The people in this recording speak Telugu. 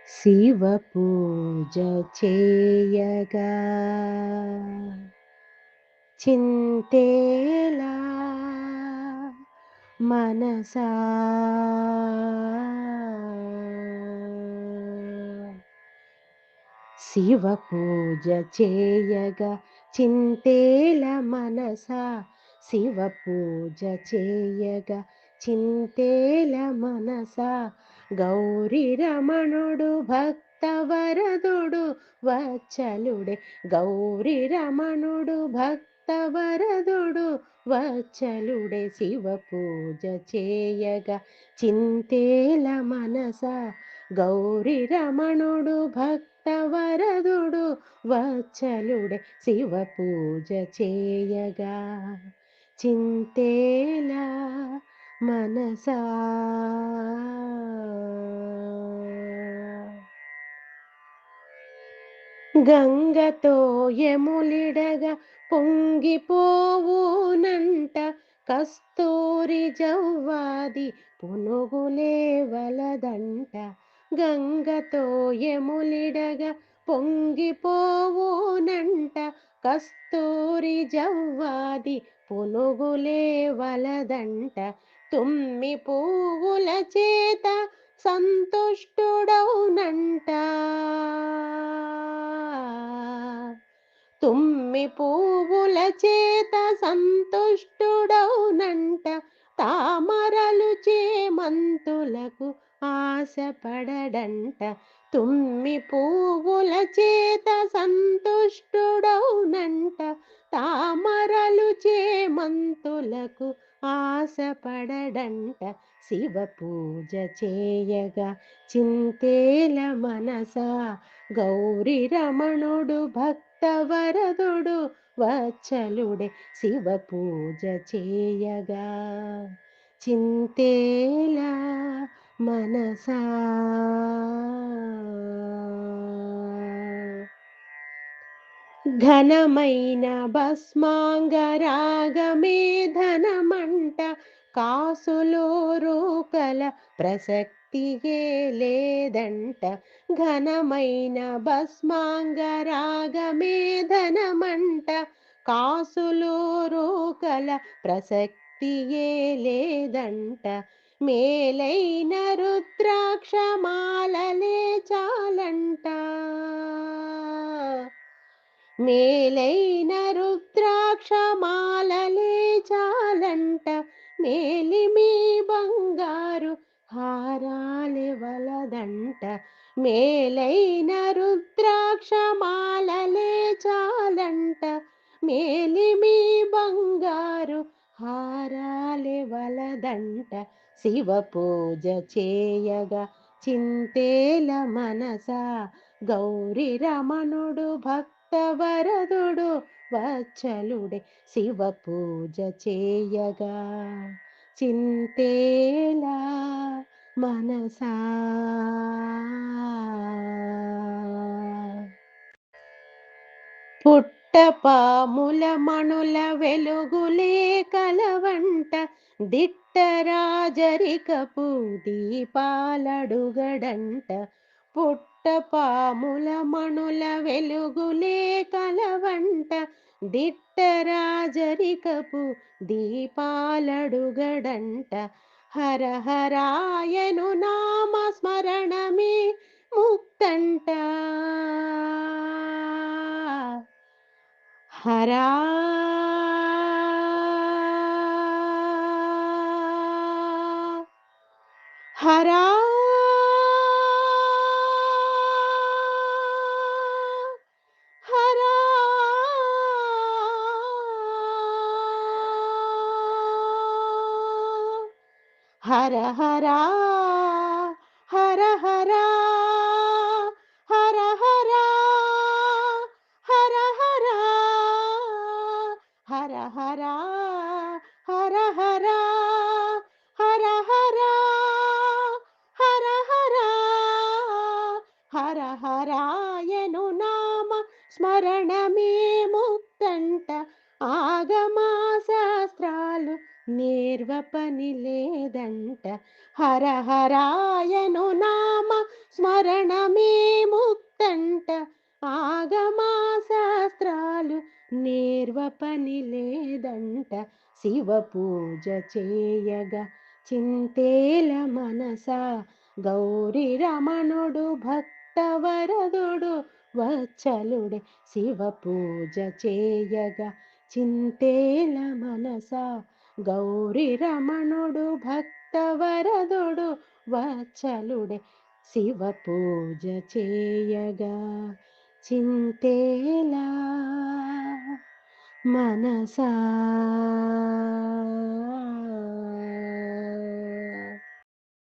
శివ పూజ చేయగా చింతేలా మనసా శివ పూజ చేయగా చింతేల మనసా శివ పూజ చేయగా చింతేల మనసా గౌరీ రమణుడు భక్తవరదుడు వచ్చలుడే గౌరీ రమణుడు భక్తవరదుడు వచ్చలుడే శివ పూజ చేయగా చింతేల మనసా గౌరీ రమణుడు భక్తవరదుడు వచ్చలుడే శివ పూజ చేయగా చింతేలా మనసా గంగతో యములిడగా పొంగిపోవునంట కస్తూరి జవ్వాది పునుగులే వలదంట గంగతో యములిడగా పొంగిపోవునంట కస్తూరి జవ్వాది పునుగులే వలదంట తుమ్మి పువ్వుల చేత సంతుష్టుడౌనంట తుమ్మి పువ్వుల చేత సంతుష్టుడౌనంట తామరలు చేమంతులకు ఆశపడడంట తుమ్మి పువ్వుల చేత సంతుష్టుడౌనంట తామరలు చేమంతులకు ఆశపడడంట శివ పూజ చేయగా చింతేల మనసా గౌరీ రమణుడు భక్తవరదుడు వచ్చలుడే శివ పూజ చేయగా చింతేలా మనసా ఘనమైన భస్మాంగరాగమే ధనమంట కాసులో రూకల ప్రసక్తియే లేదంట ఘనమైన భస్మాంగరాగమే ధనమంట కాసులో రూకల ప్రసక్తియే లేదంట మేలైన రుద్రాక్షమాలలే చాలంట మేలైన రుద్రాక్షమాలలే చాలంట మేలిమి బంగారు హారాలే వలదంట మేలైన రుద్రాక్షమాలలే చాలంట మేలిమి బంగారు హారాలే వలదంట శివ పూజ చేయగా చింతేల మనసా గౌరీ రమణుడు భక్తవరదుడు వచ్చలుడే శివ పూజ చేయగా చింతేలా మనసా పుట్టపాముల మణుల వెలుగులే కలవంట దిట్టరాజరికపు దీపాలడుగడంట పుట్టపాముల మణుల వెలుగులే కలవంట దిట్టరాజరికపు దీపాలడుగడంట హర హరాయను నామ స్మరణమే ముక్తంట హరా హరా హరా హర హరా హర హరా హర హరా హర హరా హర హరా హర హరా హర హరా హర హరా హర హరాయను నామ స్మరణమే ముక్తంట ఆగమా శాస్త్రాలు నేర్వ పని లేదంట హర హరాయను నామ స్మరణమే ముక్తంట ఆగమా శాస్త్రాలు నేర్వ పని లేదంట శివ పూజ చేయగా చింతేల మనసా గౌరి రమణుడు భక్తవరదుడు వచ్చలుడే శివ పూజ చేయగా చింతేల మనసా గౌరి రమణుడు భక్తవరదుడు వచ్చలుడే శివ పూజ చేయగా చింతేలా మనసా